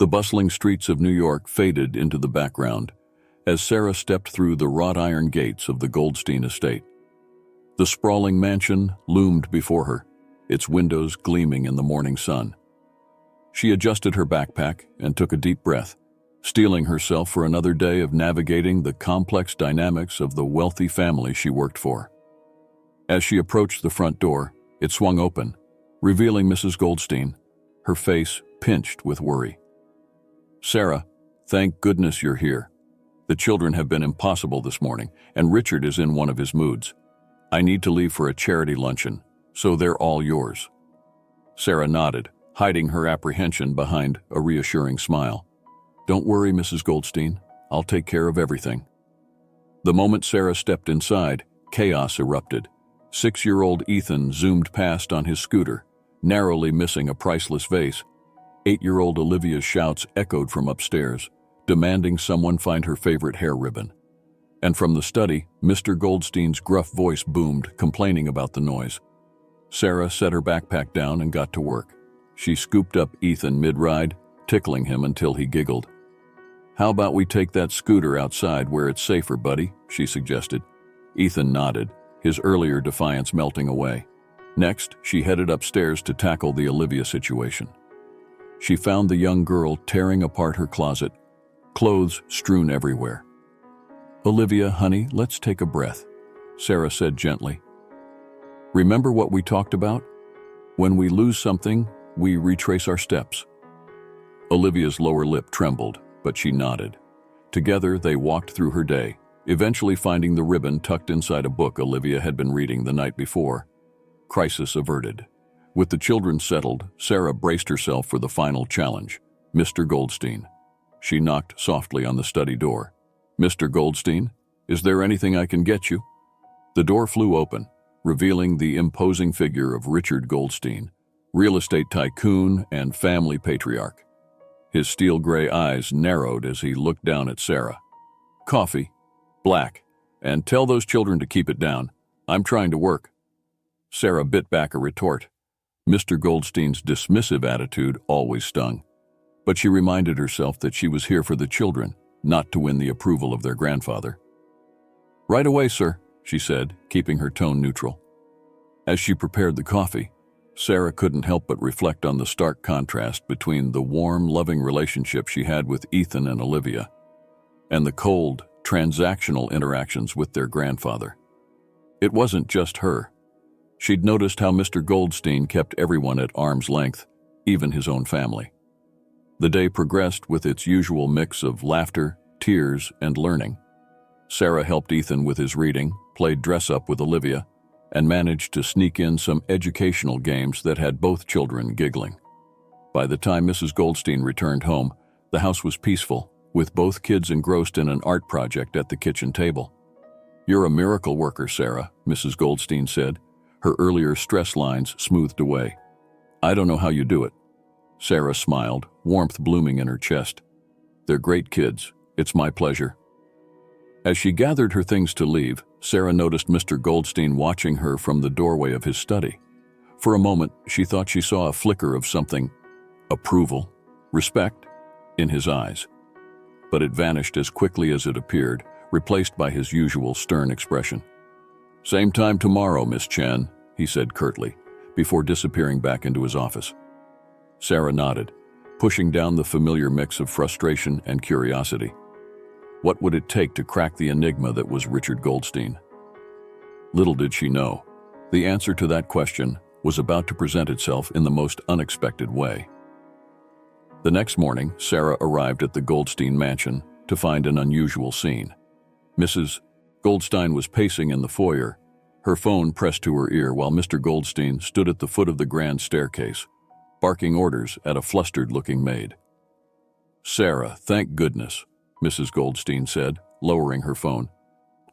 The bustling streets of New York faded into the background as Sarah stepped through the wrought iron gates of the Goldstein estate. The sprawling mansion loomed before her, its windows gleaming in the morning sun. She adjusted her backpack and took a deep breath, steeling herself for another day of navigating the complex dynamics of the wealthy family she worked for. As she approached the front door, it swung open, revealing Mrs. Goldstein, her face pinched with worry. "Sarah, thank goodness you're here. The children have been impossible this morning, and Richard is in one of his moods. I need to leave for a charity luncheon, so they're all yours." Sarah nodded, hiding her apprehension behind a reassuring smile. "Don't worry, Mrs. Goldstein. I'll take care of everything." The moment Sarah stepped inside, chaos erupted. 6-year-old Ethan zoomed past on his scooter, narrowly missing a priceless vase. 8-year-old Olivia's shouts echoed from upstairs, demanding someone find her favorite hair ribbon. And from the study, Mr. Goldstein's gruff voice boomed, complaining about the noise. Sarah set her backpack down and got to work. She scooped up Ethan mid-ride, tickling him until he giggled. "How about we take that scooter outside where it's safer, buddy?" she suggested. Ethan nodded, his earlier defiance melting away. Next, she headed upstairs to tackle the Olivia situation. She found the young girl tearing apart her closet, clothes strewn everywhere. "Olivia, honey, let's take a breath," Sarah said gently. "Remember what we talked about? When we lose something, we retrace our steps." Olivia's lower lip trembled, but she nodded. Together, they walked through her day, eventually finding the ribbon tucked inside a book Olivia had been reading the night before. Crisis averted. With the children settled, Sarah braced herself for the final challenge, Mr. Goldstein. She knocked softly on the study door. "Mr. Goldstein, is there anything I can get you?" The door flew open, revealing the imposing figure of Richard Goldstein, real estate tycoon and family patriarch. His steel-gray eyes narrowed as he looked down at Sarah. "Coffee, black, and tell those children to keep it down. I'm trying to work." Sarah bit back a retort. Mr. Goldstein's dismissive attitude always stung. But she reminded herself that she was here for the children, not to win the approval of their grandfather. "Right away, sir," she said, keeping her tone neutral. As she prepared the coffee, Sarah couldn't help but reflect on the stark contrast between the warm, loving relationship she had with Ethan and Olivia, and the cold, transactional interactions with their grandfather. It wasn't just her. She'd noticed how Mr. Goldstein kept everyone at arm's length, even his own family. The day progressed with its usual mix of laughter, tears, and learning. Sarah helped Ethan with his reading, played dress-up with Olivia, and managed to sneak in some educational games that had both children giggling. By the time Mrs. Goldstein returned home, the house was peaceful, with both kids engrossed in an art project at the kitchen table. "You're a miracle worker, Sarah," Mrs. Goldstein said, her earlier stress lines smoothed away. "I don't know how you do it." Sarah smiled, warmth blooming in her chest. "They're great kids. It's my pleasure." As she gathered her things to leave, Sarah noticed Mr. Goldstein watching her from the doorway of his study. For a moment, she thought she saw a flicker of something, approval, respect, in his eyes. But it vanished as quickly as it appeared, replaced by his usual stern expression. "Same time tomorrow, Miss Chen," he said curtly, before disappearing back into his office. Sarah nodded, pushing down the familiar mix of frustration and curiosity. What would it take to crack the enigma that was Richard Goldstein? Little did she know, the answer to that question was about to present itself in the most unexpected way. The next morning, Sarah arrived at the Goldstein mansion to find an unusual scene. Mrs. Goldstein was pacing in the foyer, her phone pressed to her ear while Mr. Goldstein stood at the foot of the grand staircase, barking orders at a flustered-looking maid. "Sarah, thank goodness," Mrs. Goldstein said, lowering her phone.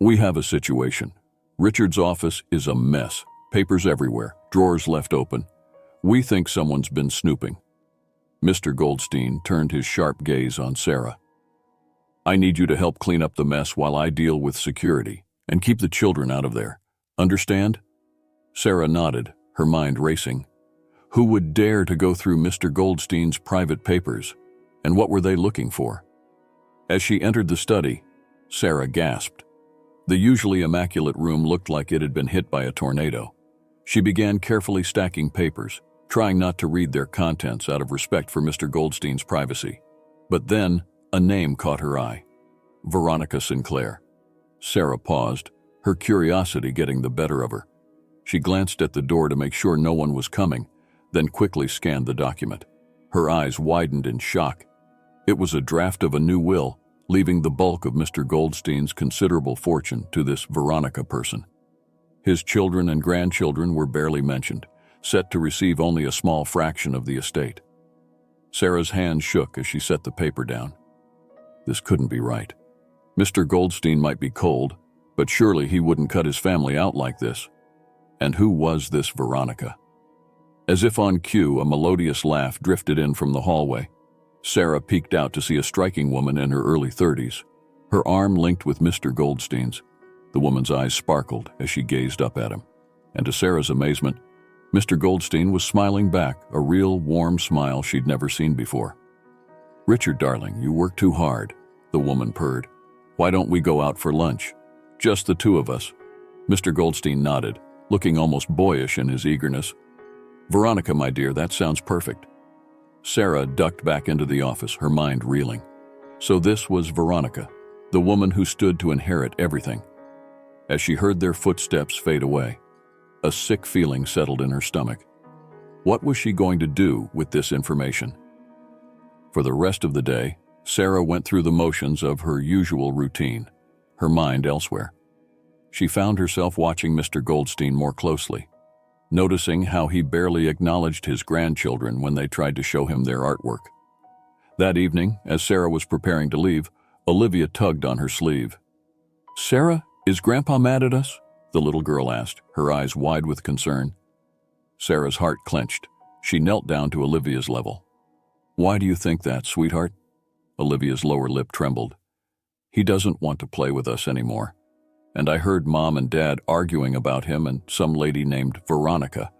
"We have a situation. Richard's office is a mess, papers everywhere, drawers left open. We think someone's been snooping." Mr. Goldstein turned his sharp gaze on Sarah. "I need you to help clean up the mess while I deal with security, and keep the children out of there. Understand?" Sarah nodded, her mind racing. Who would dare to go through Mr. Goldstein's private papers? And what were they looking for? As she entered the study, Sarah gasped. The usually immaculate room looked like it had been hit by a tornado. She began carefully stacking papers, trying not to read their contents out of respect for Mr. Goldstein's privacy. But then, a name caught her eye. Veronica Sinclair. Sarah paused, her curiosity getting the better of her. She glanced at the door to make sure no one was coming, then quickly scanned the document. Her eyes widened in shock. It was a draft of a new will, leaving the bulk of Mr. Goldstein's considerable fortune to this Veronica person. His children and grandchildren were barely mentioned, set to receive only a small fraction of the estate. Sarah's hand shook as she set the paper down. This couldn't be right. Mr. Goldstein might be cold, but surely he wouldn't cut his family out like this. And who was this Veronica? As if on cue, a melodious laugh drifted in from the hallway. Sarah peeked out to see a striking woman in her early 30s, her arm linked with Mr. Goldstein's. The woman's eyes sparkled as she gazed up at him. And to Sarah's amazement, Mr. Goldstein was smiling back, a real warm smile she'd never seen before. "Richard, darling, you work too hard," the woman purred. "Why don't we go out for lunch? Just the two of us." Mr. Goldstein nodded, looking almost boyish in his eagerness. "Veronica, my dear, that sounds perfect." Sarah ducked back into the office, her mind reeling. So this was Veronica, the woman who stood to inherit everything. As she heard their footsteps fade away, a sick feeling settled in her stomach. What was she going to do with this information? For the rest of the day, Sarah went through the motions of her usual routine, her mind elsewhere. She found herself watching Mr. Goldstein more closely, noticing how he barely acknowledged his grandchildren when they tried to show him their artwork. That evening, as Sarah was preparing to leave, Olivia tugged on her sleeve. "Sarah, is Grandpa mad at us?" the little girl asked, her eyes wide with concern. Sarah's heart clenched. She knelt down to Olivia's level. "Why do you think that, sweetheart?" Olivia's lower lip trembled. "He doesn't want to play with us anymore. And I heard Mom and Dad arguing about him and some lady named Veronica.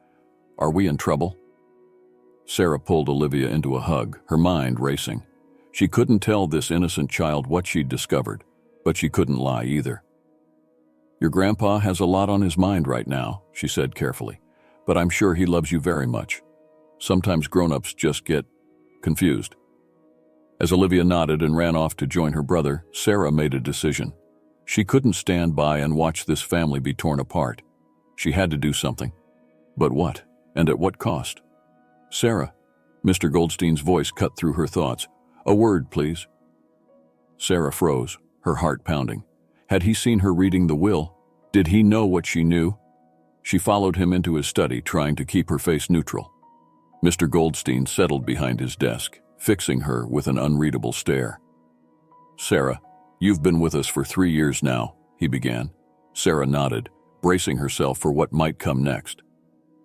Are we in trouble?" Sarah pulled Olivia into a hug, her mind racing. She couldn't tell this innocent child what she'd discovered, but she couldn't lie either. "Your grandpa has a lot on his mind right now," she said carefully, "but I'm sure he loves you very much. Sometimes grown-ups just get confused." As Olivia nodded and ran off to join her brother, Sarah made a decision. She couldn't stand by and watch this family be torn apart. She had to do something. But what? And at what cost? "Sarah," Mr. Goldstein's voice cut through her thoughts. "A word, please." Sarah froze, her heart pounding. Had he seen her reading the will? Did he know what she knew? She followed him into his study, trying to keep her face neutral. Mr. Goldstein settled behind his desk, fixing her with an unreadable stare. "Sarah, you've been with us for 3 years now," he began. Sarah nodded, bracing herself for what might come next.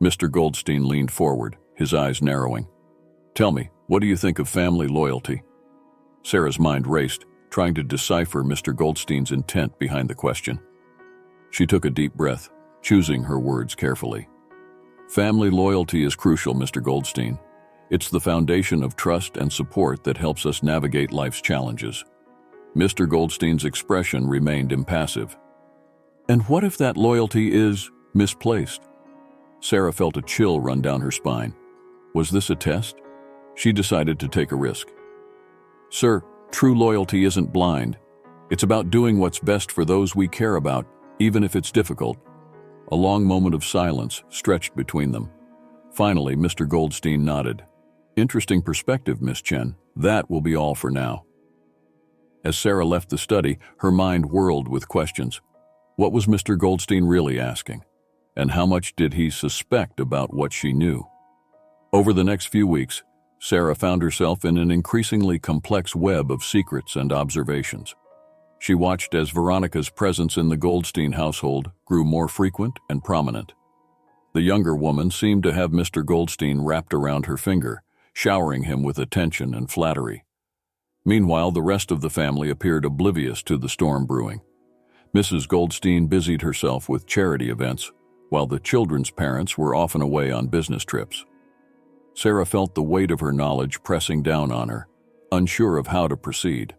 Mr. Goldstein leaned forward, his eyes narrowing. "Tell me, what do you think of family loyalty?" Sarah's mind raced, trying to decipher Mr. Goldstein's intent behind the question. She took a deep breath, choosing her words carefully. "Family loyalty is crucial, Mr. Goldstein. It's the foundation of trust and support that helps us navigate life's challenges." Mr. Goldstein's expression remained impassive. "And what if that loyalty is misplaced?" Sarah felt a chill run down her spine. Was this a test? She decided to take a risk. "Sir, true loyalty isn't blind. It's about doing what's best for those we care about, even if it's difficult." A long moment of silence stretched between them. Finally, Mr. Goldstein nodded. "Interesting perspective, Miss Chen. That will be all for now." As Sarah left the study, her mind whirled with questions. What was Mr. Goldstein really asking? And how much did he suspect about what she knew? Over the next few weeks, Sarah found herself in an increasingly complex web of secrets and observations. She watched as Veronica's presence in the Goldstein household grew more frequent and prominent. The younger woman seemed to have Mr. Goldstein wrapped around her finger, showering him with attention and flattery. Meanwhile, the rest of the family appeared oblivious to the storm brewing. Mrs. Goldstein busied herself with charity events, while the children's parents were often away on business trips. Sarah felt the weight of her knowledge pressing down on her, unsure of how to proceed.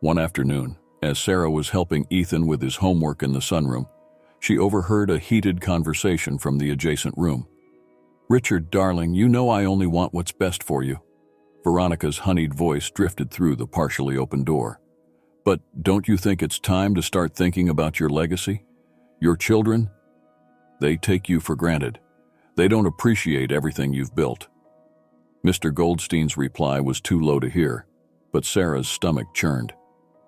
One afternoon, as Sarah was helping Ethan with his homework in the sunroom, she overheard a heated conversation from the adjacent room. "Richard, darling, you know I only want what's best for you." Veronica's honeyed voice drifted through the partially open door. "But don't you think it's time to start thinking about your legacy? Your children? They take you for granted. They don't appreciate everything you've built." Mr. Goldstein's reply was too low to hear, but Sarah's stomach churned.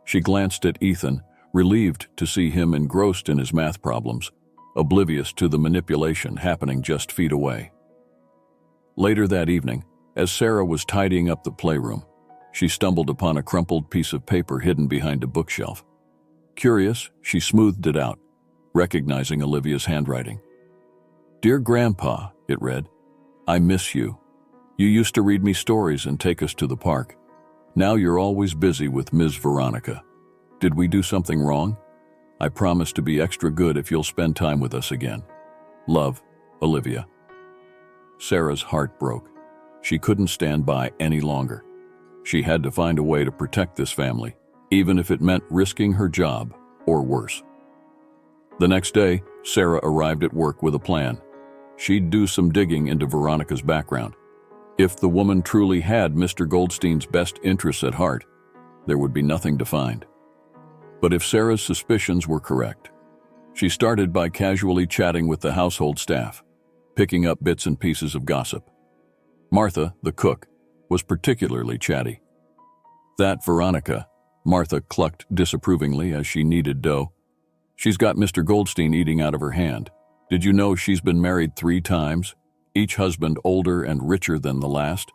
She glanced at Ethan, relieved to see him engrossed in his math problems, oblivious to the manipulation happening just feet away. Later that evening, as Sarah was tidying up the playroom, she stumbled upon a crumpled piece of paper hidden behind a bookshelf. Curious, she smoothed it out, recognizing Olivia's handwriting. "Dear Grandpa," it read, "I miss you. You used to read me stories and take us to the park. Now you're always busy with Ms. Veronica. Did we do something wrong? I promise to be extra good if you'll spend time with us again. Love, Olivia." Sarah's heart broke. She couldn't stand by any longer. She had to find a way to protect this family, even if it meant risking her job or worse. The next day, Sarah arrived at work with a plan. She'd do some digging into Veronica's background. If the woman truly had Mr. Goldstein's best interests at heart, there would be nothing to find. But if Sarah's suspicions were correct, she started by casually chatting with the household staff, picking up bits and pieces of gossip. Martha, the cook, was particularly chatty. "That Veronica," Martha clucked disapprovingly as she kneaded dough. "She's got Mr. Goldstein eating out of her hand. Did you know she's been married 3 times? Each husband older and richer than the last?"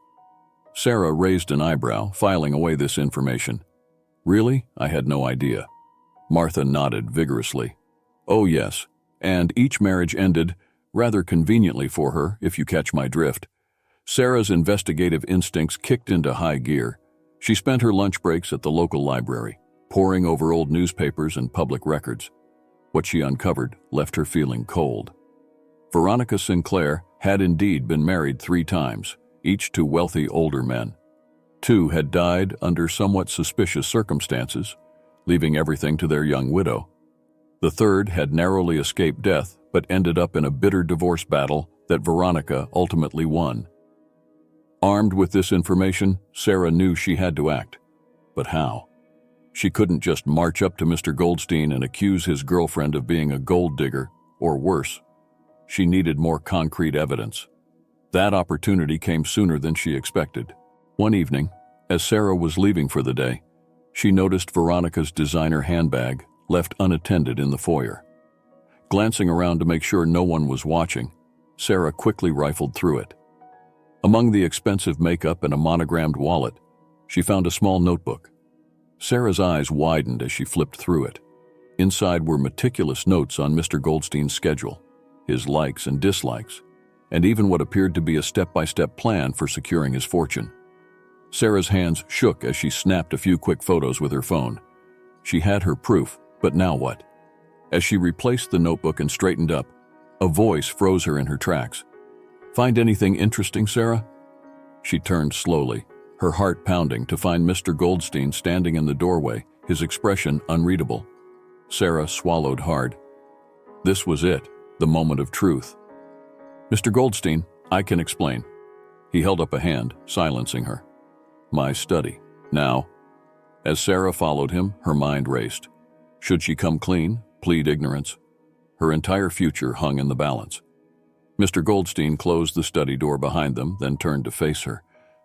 Sarah raised an eyebrow, filing away this information. "Really? I had no idea." Martha nodded vigorously. "Oh yes, and each marriage ended, rather conveniently for her, if you catch my drift." Sarah's investigative instincts kicked into high gear. She spent her lunch breaks at the local library, poring over old newspapers and public records. What she uncovered left her feeling cold. Veronica Sinclair had indeed been married 3 times, each to wealthy older men. 2 had died under somewhat suspicious circumstances, leaving everything to their young widow. The 3rd had narrowly escaped death but ended up in a bitter divorce battle that Veronica ultimately won. Armed with this information, Sarah knew she had to act. But how? She couldn't just march up to Mr. Goldstein and accuse his girlfriend of being a gold digger, or worse. She needed more concrete evidence. That opportunity came sooner than she expected. One evening, as Sarah was leaving for the day, she noticed Veronica's designer handbag left unattended in the foyer. Glancing around to make sure no one was watching, Sarah quickly rifled through it. Among the expensive makeup and a monogrammed wallet, she found a small notebook. Sarah's eyes widened as she flipped through it. Inside were meticulous notes on Mr. Goldstein's schedule, his likes and dislikes, and even what appeared to be a step-by-step plan for securing his fortune. Sarah's hands shook as she snapped a few quick photos with her phone. She had her proof, but now what? As she replaced the notebook and straightened up, a voice froze her in her tracks. "Find anything interesting, Sarah?" She turned slowly, her heart pounding, to find Mr. Goldstein standing in the doorway, his expression unreadable. Sarah swallowed hard. This was it, the moment of truth. "Mr. Goldstein, I can explain." He held up a hand, silencing her. "My study. Now." As Sarah followed him, her mind raced. Should she come clean, plead ignorance? Her entire future hung in the balance. Mr. Goldstein closed the study door behind them, then turned to face her.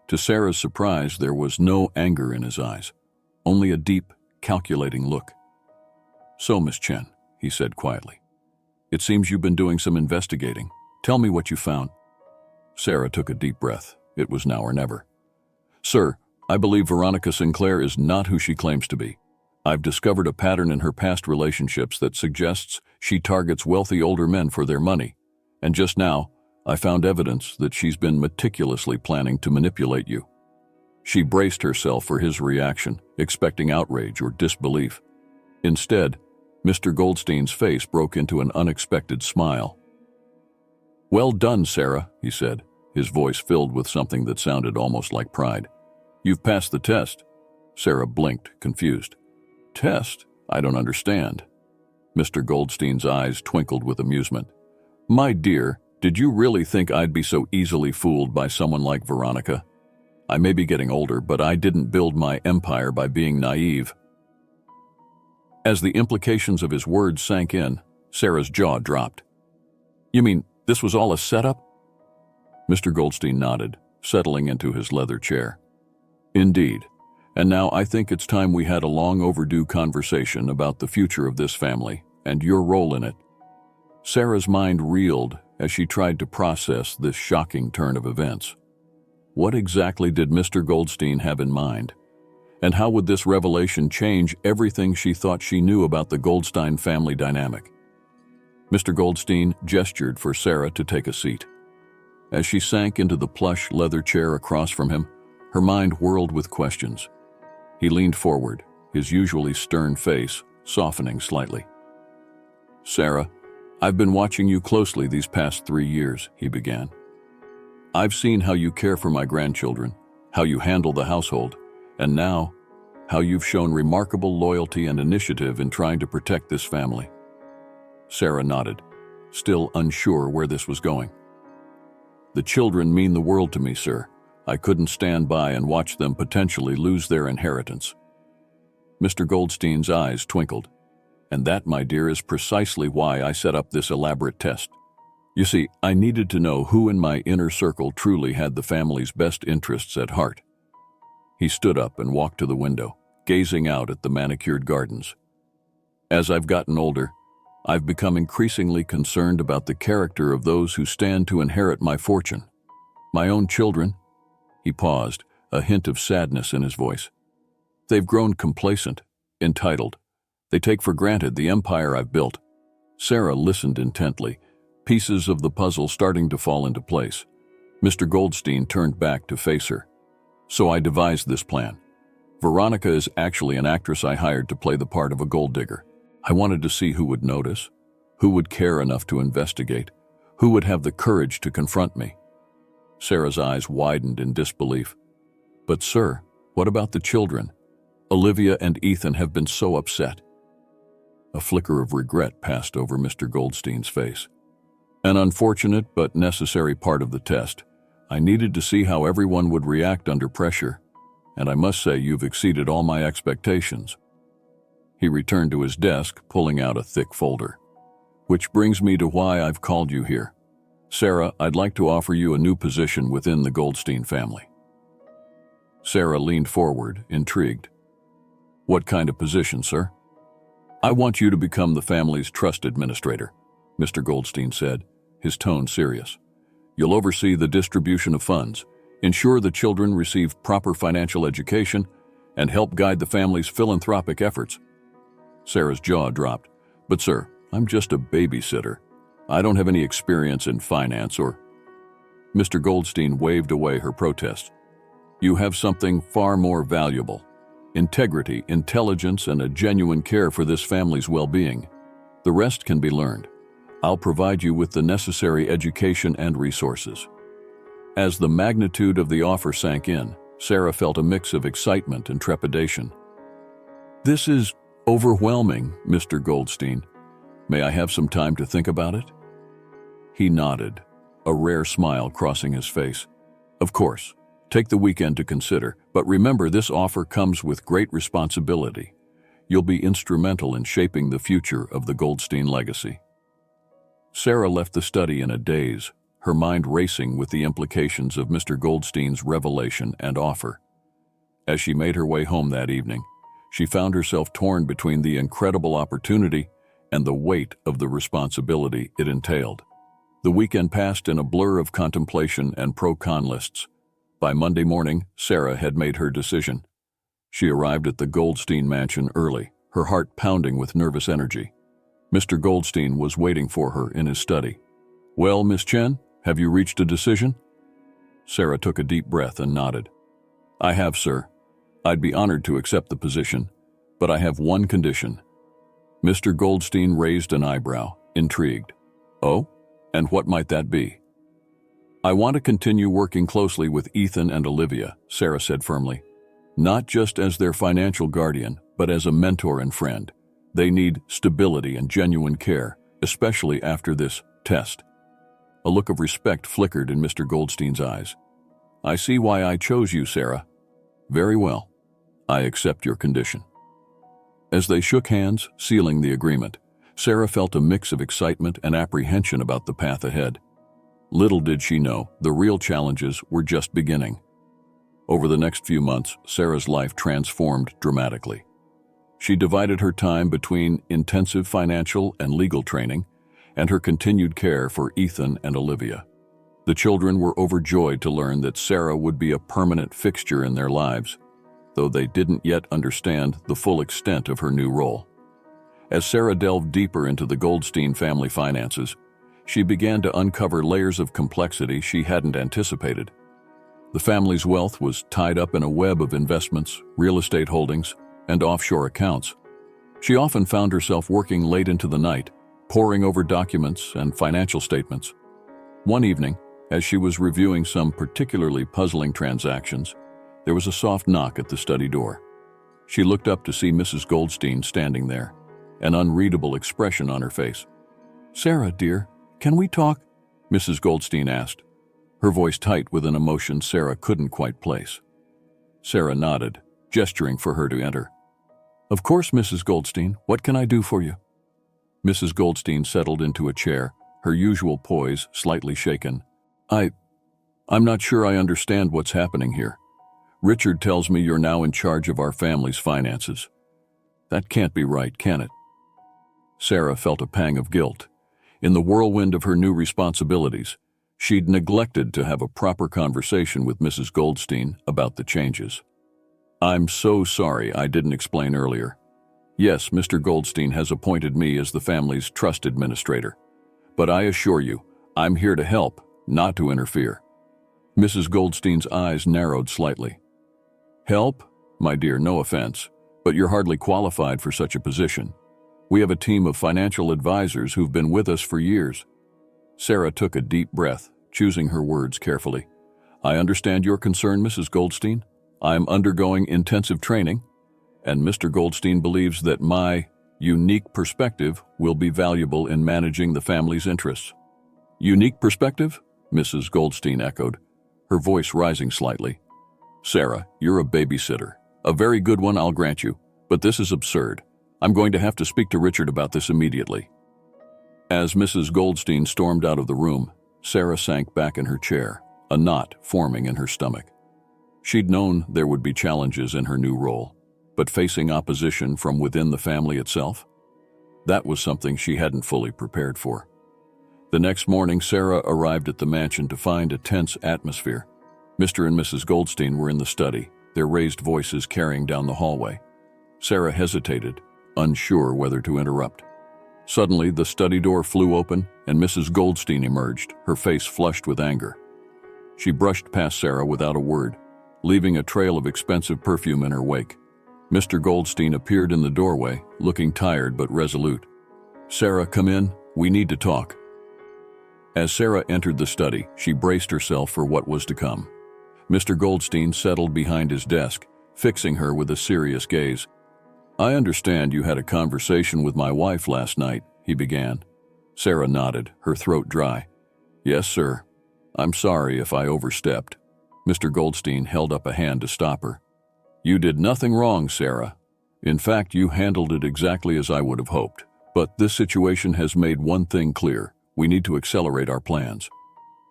To Sarah's surprise, there was no anger in his eyes, only a deep, calculating look. "So, Miss Chen," he said quietly, "it seems you've been doing some investigating. Tell me what you found." Sarah took a deep breath. It was now or never. "Sir, I believe Veronica Sinclair is not who she claims to be. I've discovered a pattern in her past relationships that suggests she targets wealthy older men for their money. And just now, I found evidence that she's been meticulously planning to manipulate you." She braced herself for his reaction, expecting outrage or disbelief. Instead, Mr. Goldstein's face broke into an unexpected smile. "Well done, Sarah," he said, his voice filled with something that sounded almost like pride. You've passed the test. Sarah blinked, confused. Test? I don't understand. Mr. Goldstein's eyes twinkled with amusement. My dear, did you really think I'd be so easily fooled by someone like Veronica? I may be getting older, but I didn't build my empire by being naive. As the implications of his words sank in, Sarah's jaw dropped. You mean this was all a setup? Mr. Goldstein nodded, settling into his leather chair. Indeed. And now I think it's time we had a long overdue conversation about the future of this family and your role in it. Sarah's mind reeled as she tried to process this shocking turn of events. What exactly did Mr. Goldstein have in mind? And how would this revelation change everything she thought she knew about the Goldstein family dynamic? Mr. Goldstein gestured for Sarah to take a seat. As she sank into the plush leather chair across from him, her mind whirled with questions. He leaned forward, his usually stern face softening slightly. Sarah, I've been watching you closely these past 3 years, he began. I've seen how you care for my grandchildren, how you handle the household, and now, how you've shown remarkable loyalty and initiative in trying to protect this family. Sarah nodded, still unsure where this was going. The children mean the world to me, sir. I couldn't stand by and watch them potentially lose their inheritance. Mr. Goldstein's eyes twinkled. And that, my dear, is precisely why I set up this elaborate test. You see, I needed to know who in my inner circle truly had the family's best interests at heart. He stood up and walked to the window, gazing out at the manicured gardens. As I've gotten older, I've become increasingly concerned about the character of those who stand to inherit my fortune. My own children. He paused, a hint of sadness in his voice. They've grown complacent, entitled. They take for granted the empire I've built. Sarah listened intently, pieces of the puzzle starting to fall into place. Mr. Goldstein turned back to face her. So I devised this plan. Veronica is actually an actress I hired to play the part of a gold digger. I wanted to see who would notice, who would care enough to investigate, who would have the courage to confront me. Sarah's eyes widened in disbelief. But sir, what about the children? Olivia and Ethan have been so upset. A flicker of regret passed over Mr. Goldstein's face. An unfortunate but necessary part of the test. I needed to see how everyone would react under pressure, and I must say you've exceeded all my expectations. He returned to his desk, pulling out a thick folder. Which brings me to why I've called you here. Sarah, I'd like to offer you a new position within the Goldstein family. Sarah leaned forward, intrigued. What kind of position, sir? I want you to become the family's trust administrator, Mr. Goldstein said, his tone serious. You'll oversee the distribution of funds, ensure the children receive proper financial education, and help guide the family's philanthropic efforts. Sarah's jaw dropped. But sir, I'm just a babysitter. I don't have any experience in finance or... Mr. Goldstein waved away her protest. You have something far more valuable. Integrity, intelligence, and a genuine care for this family's well-being. The rest can be learned. I'll provide you with the necessary education and resources. As the magnitude of the offer sank in, Sarah felt a mix of excitement and trepidation. This is overwhelming, Mr. Goldstein. May I have some time to think about it? He nodded, a rare smile crossing his face. Of course, take the weekend to consider, but remember this offer comes with great responsibility. You'll be instrumental in shaping the future of the Goldstein legacy. Sarah left the study in a daze, her mind racing with the implications of Mr. Goldstein's revelation and offer. As she made her way home that evening, she found herself torn between the incredible opportunity and the weight of the responsibility it entailed. The weekend passed in a blur of contemplation and pro-con lists. By Monday morning, Sarah had made her decision. She arrived at the Goldstein mansion early, her heart pounding with nervous energy. Mr. Goldstein was waiting for her in his study. Well, Miss Chen, have you reached a decision? Sarah took a deep breath and nodded. I have, sir. I'd be honored to accept the position, but I have one condition. Mr. Goldstein raised an eyebrow, intrigued. Oh? And what might that be? I want to continue working closely with Ethan and Olivia, Sarah said firmly. not just as their financial guardian, but as a mentor and friend. They need stability and genuine care, especially after this test. A look of respect flickered in Mr. Goldstein's eyes. I see why I chose you, Sarah. Very well. I accept your condition. As they shook hands, sealing the agreement, Sarah felt a mix of excitement and apprehension about the path ahead. Little did she know, the real challenges were just beginning. Over the next few months, Sarah's life transformed dramatically. She divided her time between intensive financial and legal training and her continued care for Ethan and Olivia. The children were overjoyed to learn that Sarah would be a permanent fixture in their lives, though they didn't yet understand the full extent of her new role. As Sarah delved deeper into the Goldstein family finances, she began to uncover layers of complexity she hadn't anticipated. The family's wealth was tied up in a web of investments, real estate holdings, and offshore accounts. She often found herself working late into the night, poring over documents and financial statements. One evening, as she was reviewing some particularly puzzling transactions, there was a soft knock at the study door. She looked up to see Mrs. Goldstein standing there, an unreadable expression on her face. "Sarah, dear, can we talk?" Mrs. Goldstein asked, her voice tight with an emotion Sarah couldn't quite place. Sarah nodded, gesturing for her to enter. "Of course, Mrs. Goldstein. What can I do for you?" Mrs. Goldstein settled into a chair, her usual poise slightly shaken. I'm not sure I understand what's happening here. Richard tells me you're now in charge of our family's finances. That can't be right, can it?" Sarah felt a pang of guilt. In the whirlwind of her new responsibilities, she'd neglected to have a proper conversation with Mrs. Goldstein about the changes. "I'm so sorry I didn't explain earlier. Yes, Mr. Goldstein has appointed me as the family's trust administrator. But I assure you, I'm here to help, not to interfere." Mrs. Goldstein's eyes narrowed slightly. "Help? My dear, no offense, but you're hardly qualified for such a position. We have a team of financial advisors who've been with us for years." Sarah took a deep breath, choosing her words carefully. "I understand your concern, Mrs. Goldstein. I'm undergoing intensive training, and Mr. Goldstein believes that my unique perspective will be valuable in managing the family's interests." "Unique perspective?" Mrs. Goldstein echoed, her voice rising slightly. "Sarah, you're a babysitter. A very good one, I'll grant you, but this is absurd. I'm going to have to speak to Richard about this immediately." As Mrs. Goldstein stormed out of the room, Sarah sank back in her chair, a knot forming in her stomach. She'd known there would be challenges in her new role, but facing opposition from within the family itself? That was something she hadn't fully prepared for. The next morning, Sarah arrived at the mansion to find a tense atmosphere. Mr. and Mrs. Goldstein were in the study, their raised voices carrying down the hallway. Sarah hesitated, unsure whether to interrupt. Suddenly, the study door flew open and Mrs. Goldstein emerged, her face flushed with anger. She brushed past Sarah without a word, leaving a trail of expensive perfume in her wake. Mr. Goldstein appeared in the doorway, looking tired but resolute. "Sarah, come in. We need to talk." As Sarah entered the study, she braced herself for what was to come. Mr. Goldstein settled behind his desk, fixing her with a serious gaze. "I understand you had a conversation with my wife last night," he began. Sarah nodded, her throat dry. "Yes, sir. I'm sorry if I overstepped." Mr. Goldstein held up a hand to stop her. "You did nothing wrong, Sarah. In fact, you handled it exactly as I would have hoped. But this situation has made one thing clear. We need to accelerate our plans."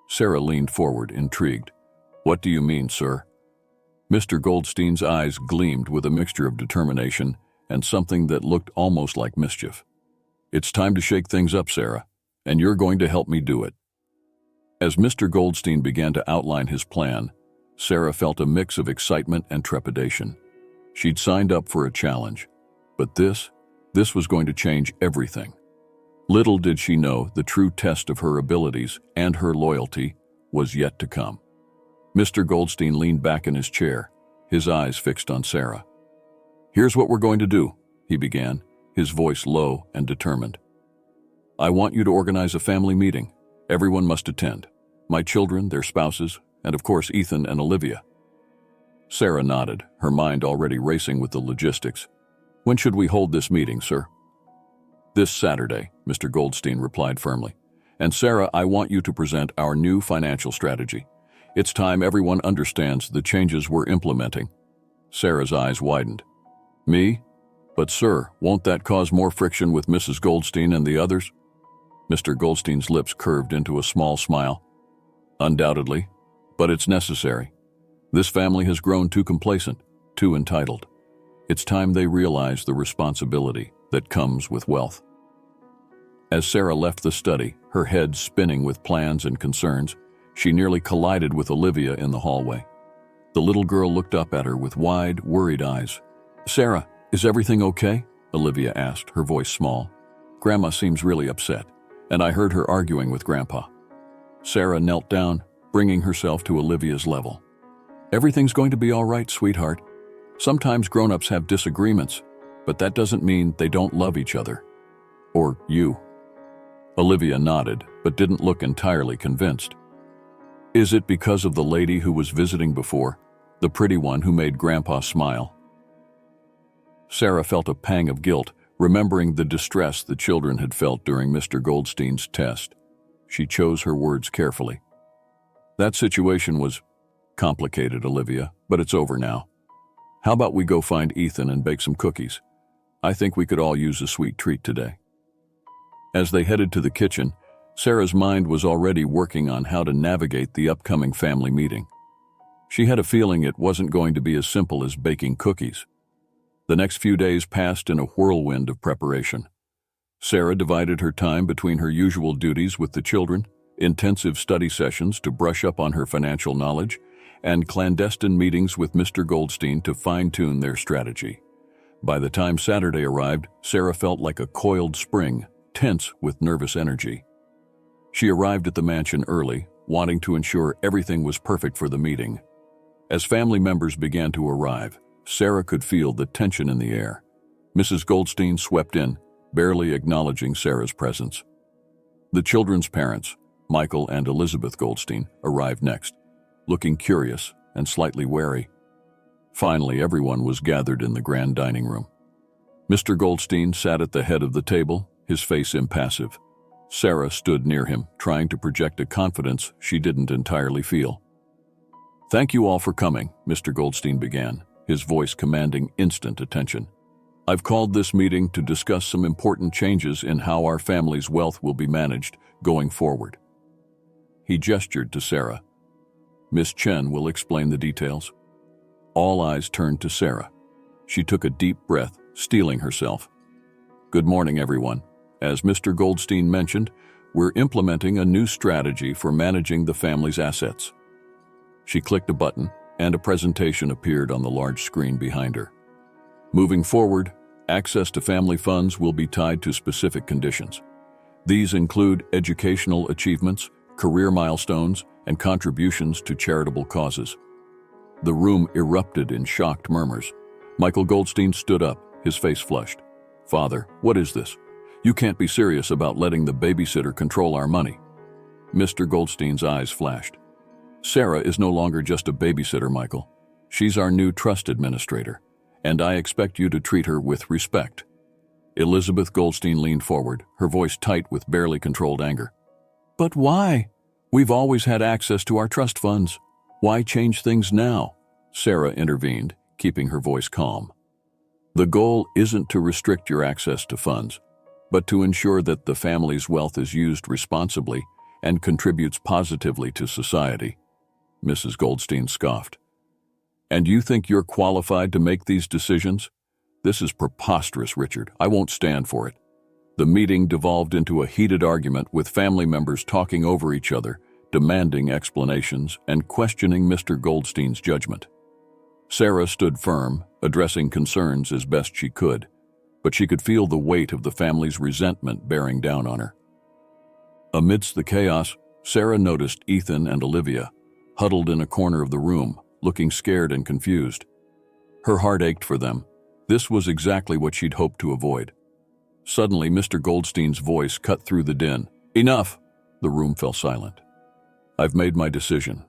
Sarah leaned forward, intrigued. "What do you mean, sir?" Mr. Goldstein's eyes gleamed with a mixture of determination and something that looked almost like mischief. "It's time to shake things up, Sarah, and you're going to help me do it." As Mr. Goldstein began to outline his plan, Sarah felt a mix of excitement and trepidation. She'd signed up for a challenge, but this was going to change everything. Little did she know the true test of her abilities and her loyalty was yet to come. Mr. Goldstein leaned back in his chair, his eyes fixed on Sarah. "Here's what we're going to do," he began, his voice low and determined. "I want you to organize a family meeting. Everyone must attend. My children, their spouses, and of course Ethan and Olivia." Sarah nodded, her mind already racing with the logistics. When should we hold this meeting, sir? This Saturday, Mr. Goldstein replied firmly. And Sarah, I want you to present our new financial strategy. It's time everyone understands the changes we're implementing. Sarah's eyes widened. Me? But sir, won't that cause more friction with Mrs. Goldstein and the others? Mr. Goldstein's lips curved into a small smile. Undoubtedly, but it's necessary. This family has grown too complacent, too entitled. It's time they realize the responsibility that comes with wealth. As Sarah left the study, her head spinning with plans and concerns, she nearly collided with Olivia in the hallway. The little girl looked up at her with wide, worried eyes. Sarah, is everything okay? Olivia asked, her voice small. Grandma seems really upset, and I heard her arguing with Grandpa. Sarah knelt down, bringing herself to Olivia's level. Everything's going to be all right, sweetheart. Sometimes grown-ups have disagreements, but that doesn't mean they don't love each other. Or you. Olivia nodded, but didn't look entirely convinced. Is it because of the lady who was visiting before, the pretty one who made Grandpa smile? Sarah felt a pang of guilt, remembering the distress the children had felt during Mr. Goldstein's test. She chose her words carefully. That situation was complicated, Olivia, but it's over now. How about we go find Ethan and bake some cookies? I think we could all use a sweet treat today. As they headed to the kitchen, Sarah's mind was already working on how to navigate the upcoming family meeting. She had a feeling it wasn't going to be as simple as baking cookies. The next few days passed in a whirlwind of preparation. Sarah divided her time between her usual duties with the children, intensive study sessions to brush up on her financial knowledge, and clandestine meetings with Mr. Goldstein to fine-tune their strategy. By the time Saturday arrived, Sarah felt like a coiled spring, tense with nervous energy. She arrived at the mansion early, wanting to ensure everything was perfect for the meeting. As family members began to arrive, Sarah could feel the tension in the air. Mrs. Goldstein swept in, barely acknowledging Sarah's presence. The children's parents, Michael and Elizabeth Goldstein, arrived next, looking curious and slightly wary. Finally, everyone was gathered in the grand dining room. Mr. Goldstein sat at the head of the table, his face impassive. Sarah stood near him, trying to project a confidence she didn't entirely feel. Thank you all for coming, Mr. Goldstein began, his voice commanding instant attention. I've called this meeting to discuss some important changes in how our family's wealth will be managed going forward. He gestured to Sarah. Miss Chen will explain the details. All eyes turned to Sarah. She took a deep breath, steeling herself. Good morning, everyone. As Mr. Goldstein mentioned, we're implementing a new strategy for managing the family's assets. She clicked a button, and a presentation appeared on the large screen behind her. Moving forward, access to family funds will be tied to specific conditions. These include educational achievements, career milestones, and contributions to charitable causes. The room erupted in shocked murmurs. Michael Goldstein stood up, his face flushed. Father, what is this? You can't be serious about letting the babysitter control our money. Mr. Goldstein's eyes flashed. Sarah is no longer just a babysitter, Michael. She's our new trust administrator, and I expect you to treat her with respect. Elizabeth Goldstein leaned forward, her voice tight with barely controlled anger. But why? We've always had access to our trust funds. Why change things now? Sarah intervened, keeping her voice calm. The goal isn't to restrict your access to funds, but to ensure that the family's wealth is used responsibly and contributes positively to society. Mrs. Goldstein scoffed. And you think you're qualified to make these decisions? This is preposterous, Richard. I won't stand for it. The meeting devolved into a heated argument with family members talking over each other, demanding explanations and questioning Mr. Goldstein's judgment. Sarah stood firm, addressing concerns as best she could, but she could feel the weight of the family's resentment bearing down on her. Amidst the chaos, Sarah noticed Ethan and Olivia, huddled in a corner of the room, looking scared and confused. Her heart ached for them. This was exactly what she'd hoped to avoid. Suddenly, Mr. Goldstein's voice cut through the din. Enough! The room fell silent. I've made my decision.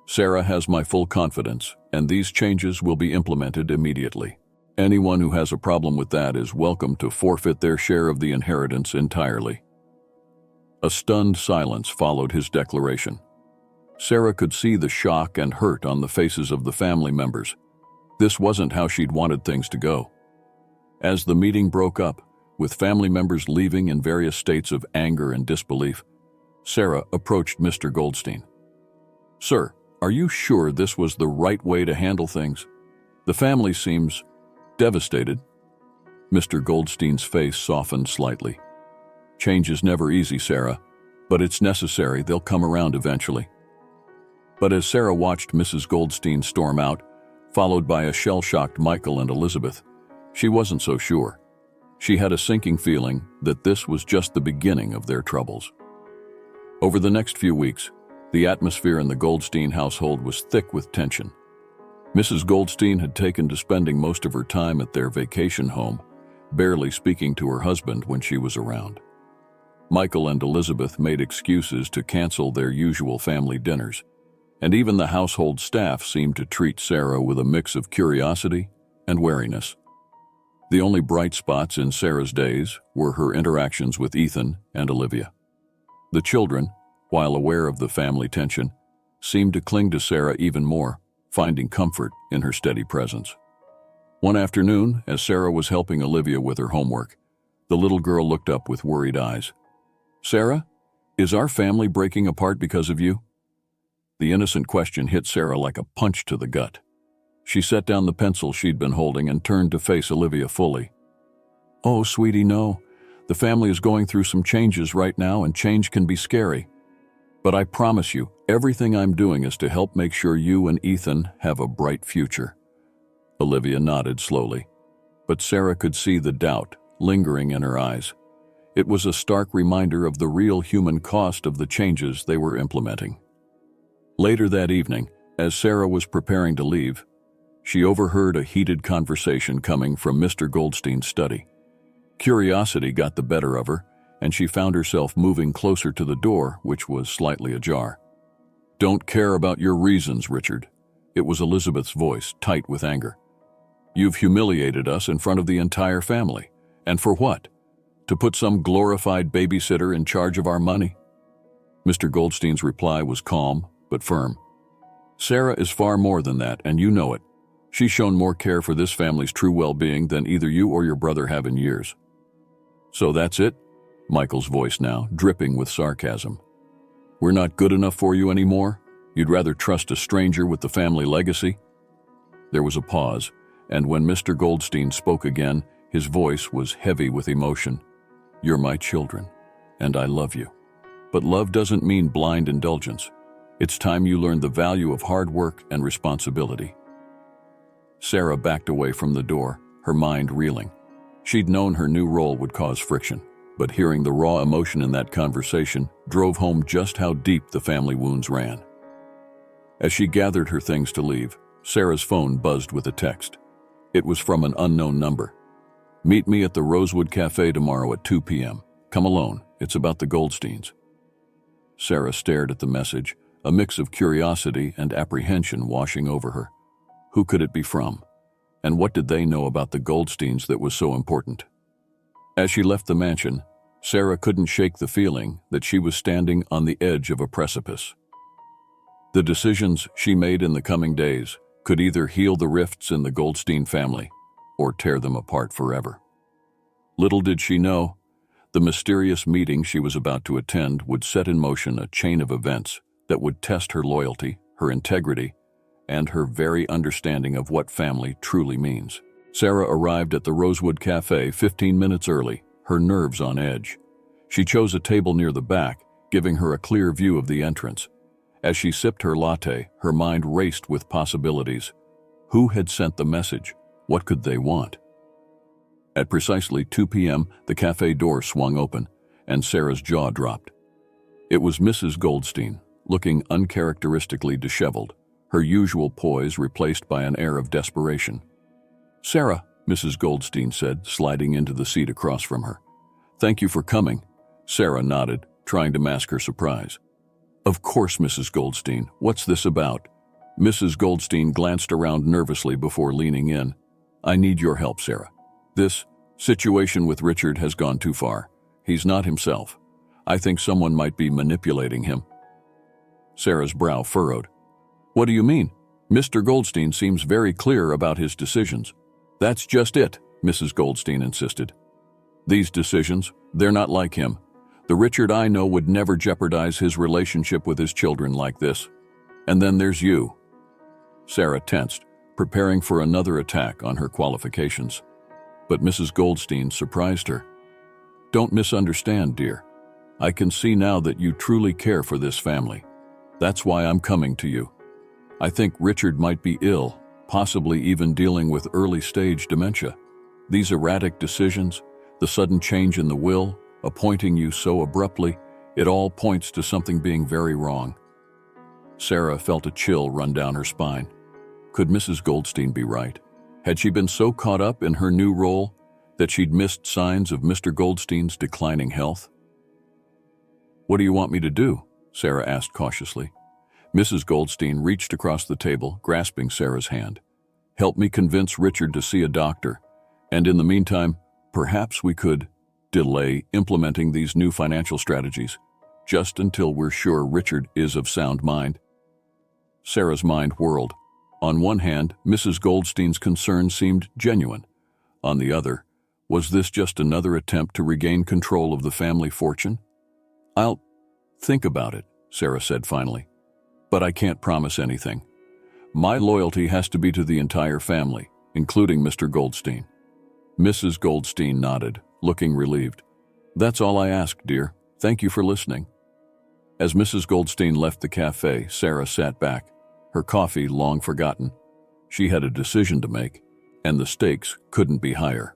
Sarah has my full confidence, and these changes will be implemented immediately. Anyone who has a problem with that is welcome to forfeit their share of the inheritance entirely." A stunned silence followed his declaration. Sarah could see the shock and hurt on the faces of the family members. This wasn't how she'd wanted things to go. As the meeting broke up, with family members leaving in various states of anger and disbelief, Sarah approached Mr. Goldstein. "Sir, are you sure this was the right way to handle things? The family seems devastated." Mr. Goldstein's face softened slightly. "Change is never easy, Sarah, but it's necessary. They'll come around eventually." But as Sarah watched Mrs. Goldstein storm out, followed by a shell-shocked Michael and Elizabeth, she wasn't so sure. She had a sinking feeling that this was just the beginning of their troubles. Over the next few weeks, the atmosphere in the Goldstein household was thick with tension. Mrs. Goldstein had taken to spending most of her time at their vacation home, barely speaking to her husband when she was around. Michael and Elizabeth made excuses to cancel their usual family dinners, and even the household staff seemed to treat Sarah with a mix of curiosity and wariness. The only bright spots in Sarah's days were her interactions with Ethan and Olivia. The children, while aware of the family tension, seemed to cling to Sarah even more, finding comfort in her steady presence. One afternoon, as Sarah was helping Olivia with her homework, the little girl looked up with worried eyes. "Sarah, is our family breaking apart because of you?" The innocent question hit Sarah like a punch to the gut. She set down the pencil she'd been holding and turned to face Olivia fully. "Oh, sweetie, no. The family is going through some changes right now, and change can be scary. But I promise you, everything I'm doing is to help make sure you and Ethan have a bright future." Olivia nodded slowly, but Sarah could see the doubt lingering in her eyes. It was a stark reminder of the real human cost of the changes they were implementing. Later that evening, as Sarah was preparing to leave, she overheard a heated conversation coming from Mr. Goldstein's study. Curiosity got the better of her, and she found herself moving closer to the door, which was slightly ajar. "Don't care about your reasons, Richard." It was Elizabeth's voice, tight with anger. "You've humiliated us in front of the entire family. And for what? To put some glorified babysitter in charge of our money?" Mr. Goldstein's reply was calm, but firm. "Sarah is far more than that, and you know it. She's shown more care for this family's true well-being than either you or your brother have in years." "So that's it?" Michael's voice now, dripping with sarcasm. "We're not good enough for you anymore? You'd rather trust a stranger with the family legacy?" There was a pause, and when Mr. Goldstein spoke again, his voice was heavy with emotion. "You're my children, and I love you. But love doesn't mean blind indulgence. It's time you learned the value of hard work and responsibility." Sarah backed away from the door, her mind reeling. She'd known her new role would cause friction, but hearing the raw emotion in that conversation drove home just how deep the family wounds ran. As she gathered her things to leave, Sarah's phone buzzed with a text. It was from an unknown number. "Meet me at the Rosewood Cafe tomorrow at 2 p.m. Come alone. It's about the Goldsteins." Sarah stared at the message, a mix of curiosity and apprehension washing over her. Who could it be from? And what did they know about the Goldsteins that was so important? As she left the mansion, Sarah couldn't shake the feeling that she was standing on the edge of a precipice. The decisions she made in the coming days could either heal the rifts in the Goldstein family or tear them apart forever. Little did she know, the mysterious meeting she was about to attend would set in motion a chain of events that would test her loyalty, her integrity, and her very understanding of what family truly means. Sarah arrived at the Rosewood Cafe 15 minutes early, her nerves on edge. She chose a table near the back, giving her a clear view of the entrance. As she sipped her latte, her mind raced with possibilities. Who had sent the message? What could they want? At precisely 2 p.m., the cafe door swung open, and Sarah's jaw dropped. It was Mrs. Goldstein, looking uncharacteristically disheveled, her usual poise replaced by an air of desperation. "Sarah," Mrs. Goldstein said, sliding into the seat across from her. "Thank you for coming." Sarah nodded, trying to mask her surprise. "Of course, Mrs. Goldstein. What's this about?" Mrs. Goldstein glanced around nervously before leaning in. I need your help, Sarah. This situation with Richard has gone too far. He's not himself. I think someone might be manipulating him. Sarah's brow furrowed. What do you mean? Mr. Goldstein seems very clear about his decisions. That's just it, Mrs. Goldstein insisted. These decisions, they're not like him. The Richard I know would never jeopardize his relationship with his children like this. And then there's you. Sarah tensed, preparing for another attack on her qualifications. But Mrs. Goldstein surprised her. Don't misunderstand, dear. I can see now that you truly care for this family. That's why I'm coming to you. I think Richard might be ill, possibly even dealing with early-stage dementia. These erratic decisions, the sudden change in the will, appointing you so abruptly, it all points to something being very wrong. Sarah felt a chill run down her spine. Could Mrs. Goldstein be right? Had she been so caught up in her new role that she'd missed signs of Mr. Goldstein's declining health? What do you want me to do? Sarah asked cautiously. Mrs. Goldstein reached across the table, grasping Sarah's hand. Help me convince Richard to see a doctor, and in the meantime, perhaps we could delay implementing these new financial strategies, just until we're sure Richard is of sound mind. Sarah's mind whirled. On one hand, Mrs. Goldstein's concern seemed genuine. On the other, was this just another attempt to regain control of the family fortune? I'll think about it, Sarah said finally. But I can't promise anything. My loyalty has to be to the entire family, including Mr. Goldstein. Mrs. Goldstein nodded, looking relieved. That's all I ask, dear. Thank you for listening. As Mrs. Goldstein left the cafe, Sarah sat back, her coffee long forgotten. She had a decision to make, and the stakes couldn't be higher.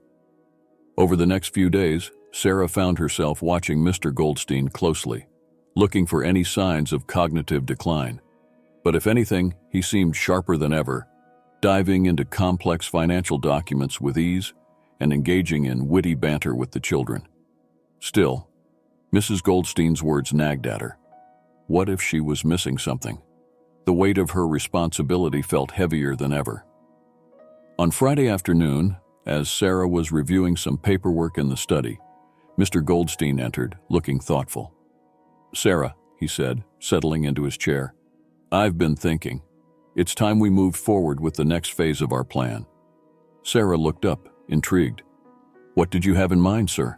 Over the next few days, Sarah found herself watching Mr. Goldstein closely, looking for any signs of cognitive decline. But if anything, he seemed sharper than ever, diving into complex financial documents with ease and engaging in witty banter with the children. Still, Mrs. Goldstein's words nagged at her. What if she was missing something? The weight of her responsibility felt heavier than ever. On Friday afternoon, as Sarah was reviewing some paperwork in the study, Mr. Goldstein entered, looking thoughtful. Sarah, he said, settling into his chair, I've been thinking. It's time we moved forward with the next phase of our plan. Sarah looked up, intrigued. What did you have in mind, sir?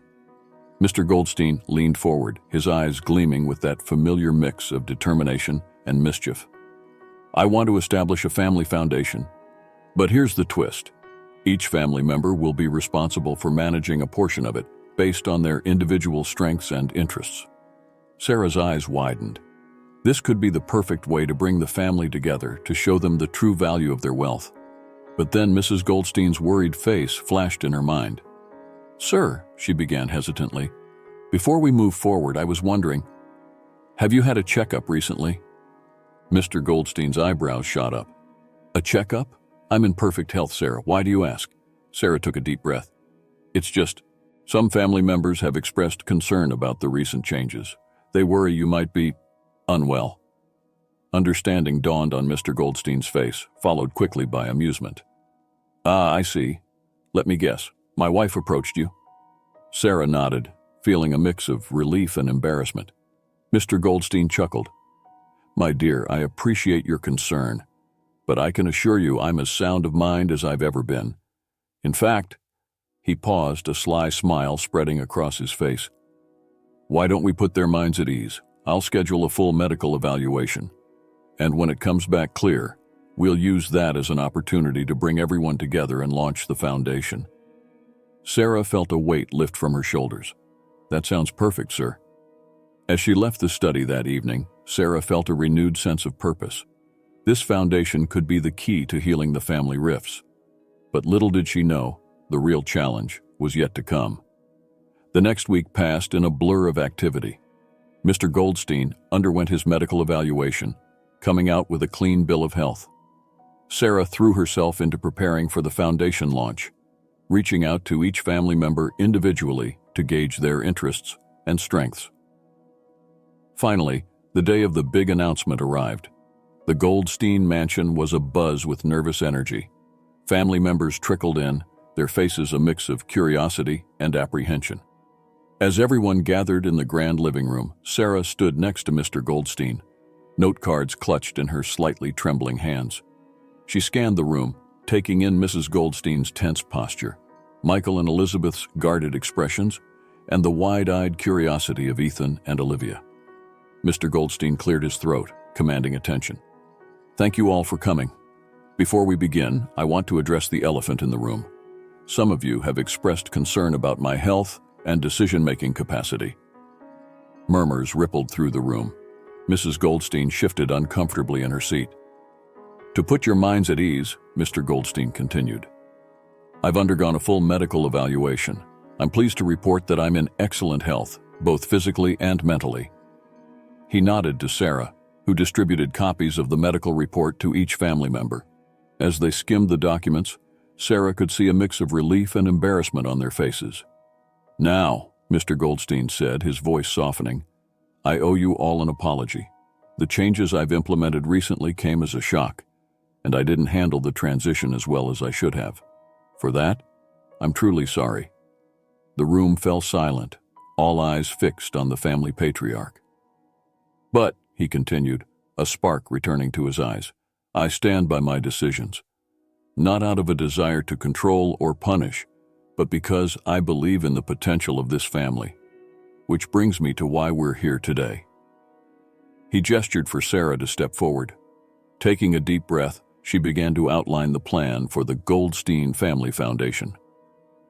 Mr. Goldstein leaned forward, his eyes gleaming with that familiar mix of determination and mischief. I want to establish a family foundation. But here's the twist. Each family member will be responsible for managing a portion of it, based on their individual strengths and interests. Sarah's eyes widened. This could be the perfect way to bring the family together to show them the true value of their wealth. But then Mrs. Goldstein's worried face flashed in her mind. Sir, she began hesitantly, before we move forward, I was wondering, have you had a checkup recently? Mr. Goldstein's eyebrows shot up. A checkup? I'm in perfect health, Sarah. Why do you ask? Sarah took a deep breath. It's just, some family members have expressed concern about the recent changes. They worry you might be unwell. Understanding dawned on Mr. Goldstein's face, followed quickly by amusement. Ah, I see. Let me guess. My wife approached you? Sarah nodded, feeling a mix of relief and embarrassment. Mr. Goldstein chuckled. My dear, I appreciate your concern, but I can assure you I'm as sound of mind as I've ever been. In fact, he paused, a sly smile spreading across his face. Why don't we put their minds at ease? I'll schedule a full medical evaluation. And when it comes back clear, we'll use that as an opportunity to bring everyone together and launch the foundation. Sarah felt a weight lift from her shoulders. That sounds perfect, sir. As she left the study that evening, Sarah felt a renewed sense of purpose. This foundation could be the key to healing the family rifts. But little did she know, the real challenge was yet to come. The next week passed in a blur of activity. Mr. Goldstein underwent his medical evaluation, coming out with a clean bill of health. Sarah threw herself into preparing for the foundation launch, reaching out to each family member individually to gauge their interests and strengths. Finally, the day of the big announcement arrived. The Goldstein mansion was abuzz with nervous energy. Family members trickled in, their faces a mix of curiosity and apprehension. As everyone gathered in the grand living room, Sarah stood next to Mr. Goldstein, note cards clutched in her slightly trembling hands. She scanned the room, taking in Mrs. Goldstein's tense posture, Michael and Elizabeth's guarded expressions, and the wide-eyed curiosity of Ethan and Olivia. Mr. Goldstein cleared his throat, commanding attention. "Thank you all for coming. Before we begin, I want to address the elephant in the room. Some of you have expressed concern about my health and decision-making capacity." Murmurs rippled through the room. Mrs. Goldstein shifted uncomfortably in her seat. "To put your minds at ease," Mr. Goldstein continued, "I've undergone a full medical evaluation. I'm pleased to report that I'm in excellent health, both physically and mentally." He nodded to Sarah, who distributed copies of the medical report to each family member. As they skimmed the documents, Sarah could see a mix of relief and embarrassment on their faces. "Now," Mr. Goldstein said, his voice softening, "I owe you all an apology. The changes I've implemented recently came as a shock, and I didn't handle the transition as well as I should have. For that, I'm truly sorry." The room fell silent, all eyes fixed on the family patriarch. "But," he continued, a spark returning to his eyes, "I stand by my decisions. Not out of a desire to control or punish, but because I believe in the potential of this family. Which brings me to why we're here today." He gestured for Sarah to step forward. Taking a deep breath, she began to outline the plan for the Goldstein Family Foundation.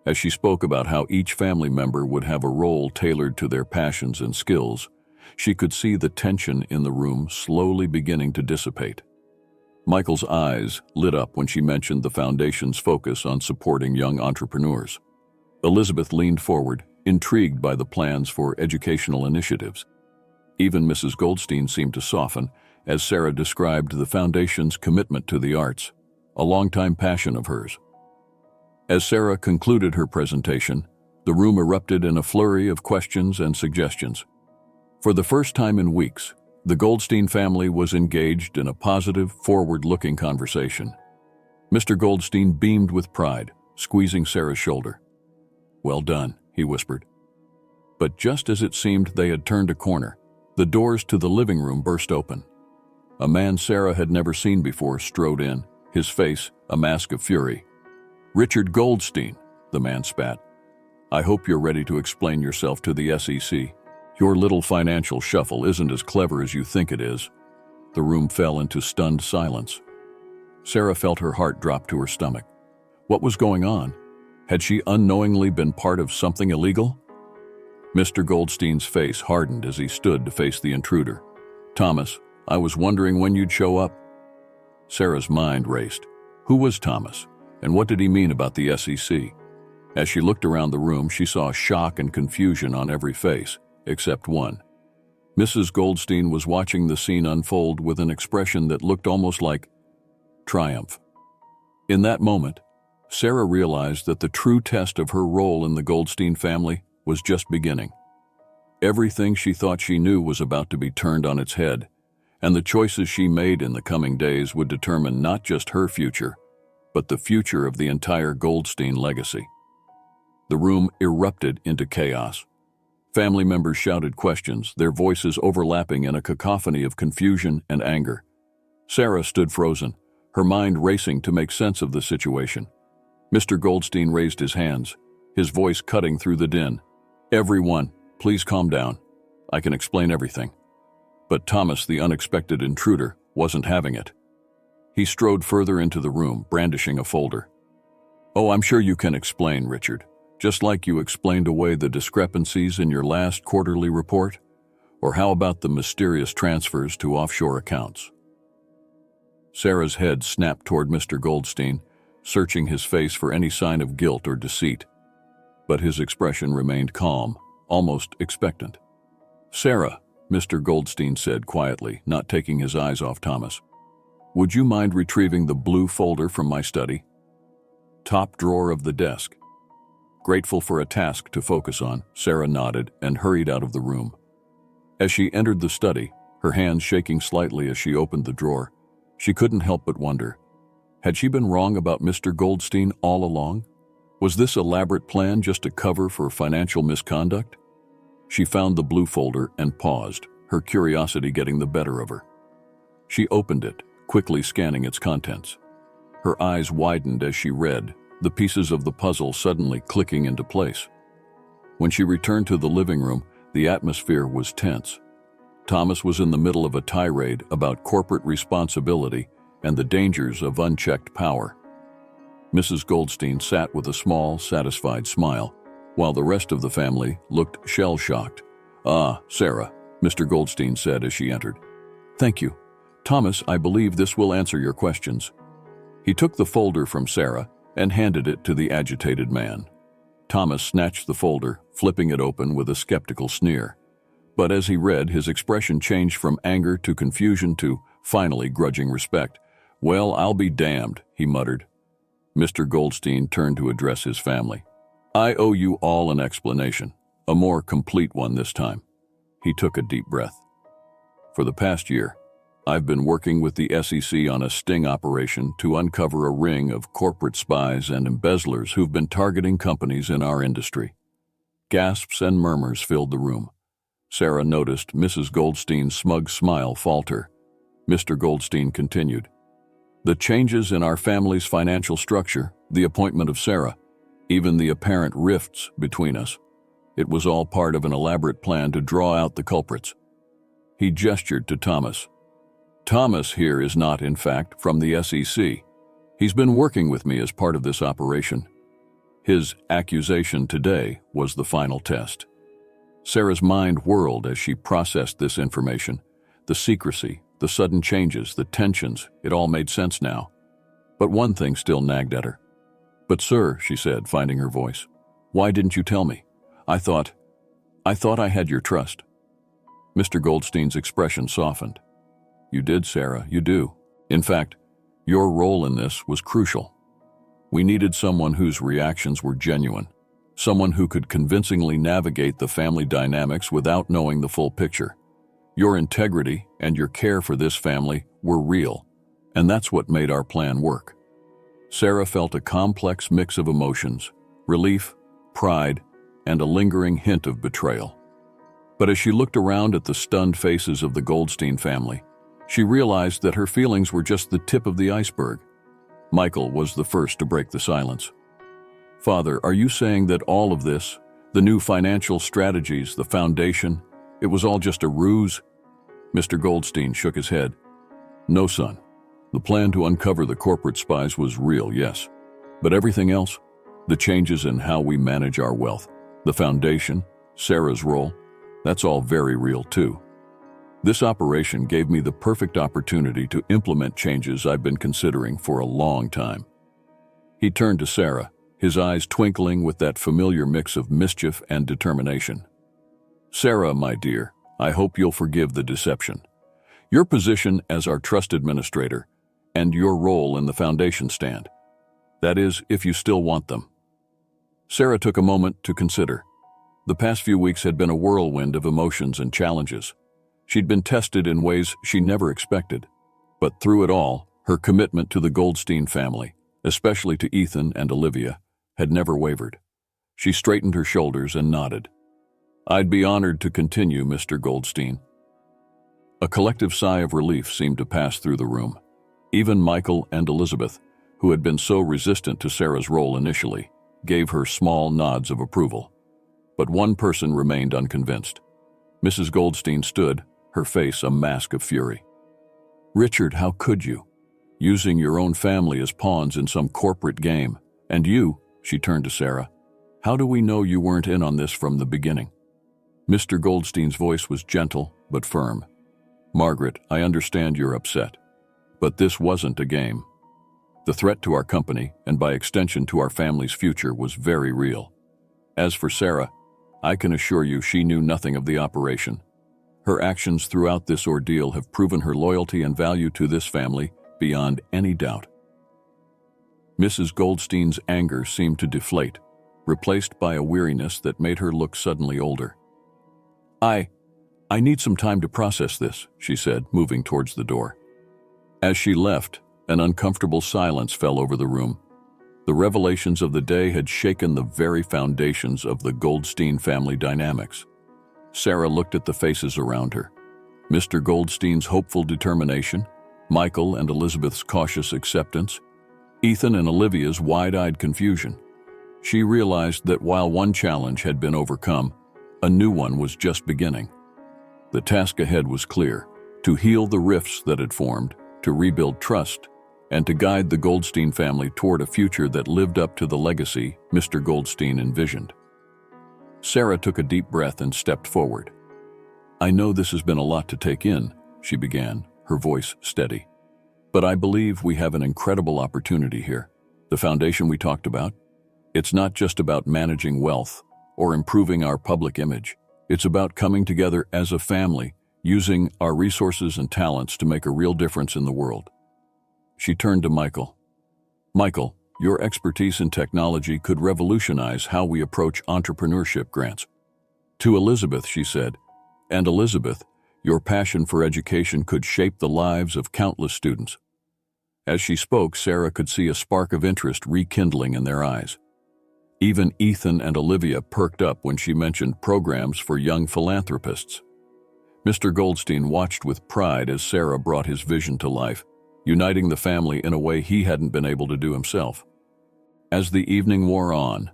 As she spoke about how each family member would have a role tailored to their passions and skills, she could see the tension in the room slowly beginning to dissipate. Michael's eyes lit up when she mentioned the foundation's focus on supporting young entrepreneurs. Elizabeth leaned forward, intrigued by the plans for educational initiatives. Even Mrs. Goldstein seemed to soften as Sarah described the foundation's commitment to the arts, a longtime passion of hers. As Sarah concluded her presentation, the room erupted in a flurry of questions and suggestions. For the first time in weeks, the Goldstein family was engaged in a positive, forward-looking conversation. Mr. Goldstein beamed with pride, squeezing Sarah's shoulder. "Well done," he whispered. But just as it seemed they had turned a corner, the doors to the living room burst open. A man Sarah had never seen before strode in, his face a mask of fury. "Richard Goldstein," the man spat. "I hope you're ready to explain yourself to the SEC. Your little financial shuffle isn't as clever as you think it is." The room fell into stunned silence. Sarah felt her heart drop to her stomach. What was going on? Had she unknowingly been part of something illegal? Mr. Goldstein's face hardened as he stood to face the intruder. "Thomas, I was wondering when you'd show up." Sarah's mind raced. Who was Thomas, and what did he mean about the SEC? As she looked around the room, she saw shock and confusion on every face, except one. Mrs. Goldstein was watching the scene unfold with an expression that looked almost like triumph. In that moment, Sarah realized that the true test of her role in the Goldstein family was just beginning. Everything she thought she knew was about to be turned on its head, and the choices she made in the coming days would determine not just her future, but the future of the entire Goldstein legacy. The room erupted into chaos. Family members shouted questions, their voices overlapping in a cacophony of confusion and anger. Sarah stood frozen, her mind racing to make sense of the situation. Mr. Goldstein raised his hands, his voice cutting through the din. "Everyone, please calm down. I can explain everything." But Thomas, the unexpected intruder, wasn't having it. He strode further into the room, brandishing a folder. "Oh, I'm sure you can explain, Richard. Just like you explained away the discrepancies in your last quarterly report? Or how about the mysterious transfers to offshore accounts?" Sarah's head snapped toward Mr. Goldstein, searching his face for any sign of guilt or deceit. But his expression remained calm, almost expectant. "Sarah," Mr. Goldstein said quietly, not taking his eyes off Thomas, "would you mind retrieving the blue folder from my study? Top drawer of the desk." Grateful for a task to focus on, Sarah nodded and hurried out of the room. As she entered the study, her hands shaking slightly as she opened the drawer, She couldn't help but wonder. Had she been wrong about Mr. Goldstein all along? Was this elaborate plan just a cover for financial misconduct? She found the blue folder and paused, her curiosity getting the better of her. She opened it, quickly scanning its contents. Her eyes widened as she read, the pieces of the puzzle suddenly clicking into place. When she returned to the living room, the atmosphere was tense. Thomas was in the middle of a tirade about corporate responsibility and the dangers of unchecked power. Mrs. Goldstein sat with a small, satisfied smile, while the rest of the family looked shell-shocked. "Ah, Sarah," Mr. Goldstein said as she entered. "Thank you. Thomas, I believe this will answer your questions." He took the folder from Sarah and handed it to the agitated man. Thomas snatched the folder, flipping it open with a skeptical sneer. But as he read, his expression changed from anger to confusion to, finally, grudging respect. "Well, I'll be damned," he muttered. Mr. Goldstein turned to address his family. "I owe you all an explanation, a more complete one this time." He took a deep breath. "For the past year, I've been working with the SEC on a sting operation to uncover a ring of corporate spies and embezzlers who've been targeting companies in our industry." Gasps and murmurs filled the room. Sarah noticed Mrs. Goldstein's smug smile falter. Mr. Goldstein continued. "The changes in our family's financial structure, the appointment of Sarah, even the apparent rifts between us, it was all part of an elaborate plan to draw out the culprits." He gestured to Thomas. "Thomas here is not, in fact, from the SEC. He's been working with me as part of this operation." His accusation today was the final test. Sarah's mind whirled as she processed this information. The secrecy, the sudden changes, the tensions, it all made sense now. But one thing still nagged at her. "But sir," she said, finding her voice, "why didn't you tell me? I thought I had your trust." Mr. Goldstein's expression softened. "You did, Sarah, you do. In fact, your role in this was crucial. We needed someone whose reactions were genuine, someone who could convincingly navigate the family dynamics without knowing the full picture. Your integrity and your care for this family were real, and that's what made our plan work." Sarah felt a complex mix of emotions, relief, pride, and a lingering hint of betrayal. But as she looked around at the stunned faces of the Goldstein family, she realized that her feelings were just the tip of the iceberg. Michael was the first to break the silence. "Father, are you saying that all of this, the new financial strategies, the foundation, it was all just a ruse?" Mr. Goldstein shook his head. "No, son. The plan to uncover the corporate spies was real, yes. But everything else, the changes in how we manage our wealth, the foundation, Sarah's role, that's all very real too. This operation gave me the perfect opportunity to implement changes I've been considering for a long time." He turned to Sarah, his eyes twinkling with that familiar mix of mischief and determination. "Sarah, my dear, I hope you'll forgive the deception. Your position as our trust administrator and your role in the foundation stand. That is, if you still want them." Sarah took a moment to consider. The past few weeks had been a whirlwind of emotions and challenges. She'd been tested in ways she never expected. But through it all, her commitment to the Goldstein family, especially to Ethan and Olivia, had never wavered. She straightened her shoulders and nodded. "I'd be honored to continue, Mr. Goldstein." A collective sigh of relief seemed to pass through the room. Even Michael and Elizabeth, who had been so resistant to Sarah's role initially, gave her small nods of approval. But one person remained unconvinced. Mrs. Goldstein stood, her face a mask of fury. "Richard, how could you? Using your own family as pawns in some corporate game. And you," she turned to Sarah, "how do we know you weren't in on this from the beginning?" Mr. Goldstein's voice was gentle but firm. "Margaret, I understand you're upset. But this wasn't a game. The threat to our company, and by extension to our family's future, was very real. As for Sarah, I can assure you she knew nothing of the operation. Her actions throughout this ordeal have proven her loyalty and value to this family beyond any doubt." Mrs. Goldstein's anger seemed to deflate, replaced by a weariness that made her look suddenly older. I need some time to process this," she said, moving towards the door. As she left, an uncomfortable silence fell over the room. The revelations of the day had shaken the very foundations of the Goldstein family dynamics. Sarah looked at the faces around her. Mr. Goldstein's hopeful determination, Michael and Elizabeth's cautious acceptance, Ethan and Olivia's wide-eyed confusion. She realized that while one challenge had been overcome, a new one was just beginning. The task ahead was clear: to heal the rifts that had formed, to rebuild trust, and to guide the Goldstein family toward a future that lived up to the legacy Mr. Goldstein envisioned. Sarah took a deep breath and stepped forward. "I know this has been a lot to take in," she began, her voice steady. "But I believe we have an incredible opportunity here. The foundation we talked about, it's not just about managing wealth or improving our public image. It's about coming together as a family, using our resources and talents to make a real difference in the world." She turned to Michael. "Michael, your expertise in technology could revolutionize how we approach entrepreneurship grants." To Elizabeth, she said, "And Elizabeth, your passion for education could shape the lives of countless students." As she spoke, Sarah could see a spark of interest rekindling in their eyes. Even Ethan and Olivia perked up when she mentioned programs for young philanthropists. Mr. Goldstein watched with pride as Sarah brought his vision to life, uniting the family in a way he hadn't been able to do himself. As the evening wore on,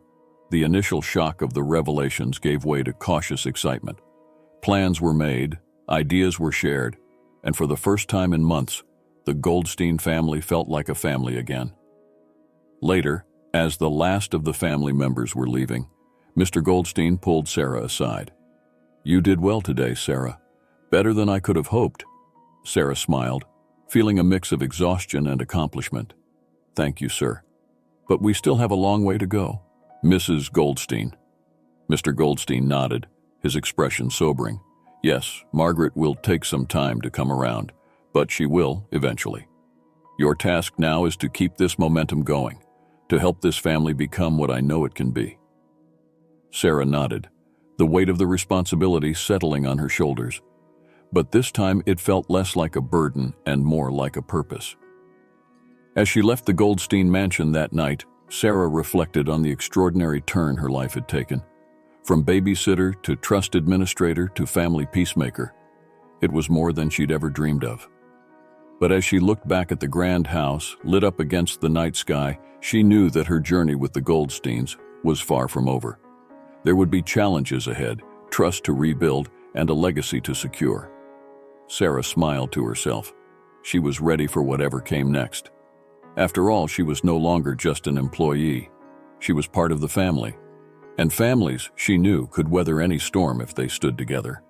the initial shock of the revelations gave way to cautious excitement. Plans were made, ideas were shared, and for the first time in months, the Goldstein family felt like a family again. Later, as the last of the family members were leaving, Mr. Goldstein pulled Sarah aside. "You did well today, Sarah. Better than I could have hoped." Sarah smiled, feeling a mix of exhaustion and accomplishment. "Thank you, sir. But we still have a long way to go." "Mrs. Goldstein." Mr. Goldstein nodded, his expression sobering. "Yes, Margaret will take some time to come around, but she will eventually. Your task now is to keep this momentum going, to help this family become what I know it can be." Sarah nodded, the weight of the responsibility settling on her shoulders. But this time it felt less like a burden and more like a purpose. As she left the Goldstein mansion that night, Sarah reflected on the extraordinary turn her life had taken. From babysitter to trust administrator to family peacemaker, it was more than she'd ever dreamed of. But as she looked back at the grand house, lit up against the night sky, she knew that her journey with the Goldsteins was far from over. There would be challenges ahead, trust to rebuild, and a legacy to secure. Sarah smiled to herself. She was ready for whatever came next. After all, she was no longer just an employee. She was part of the family. And families, she knew, could weather any storm if they stood together.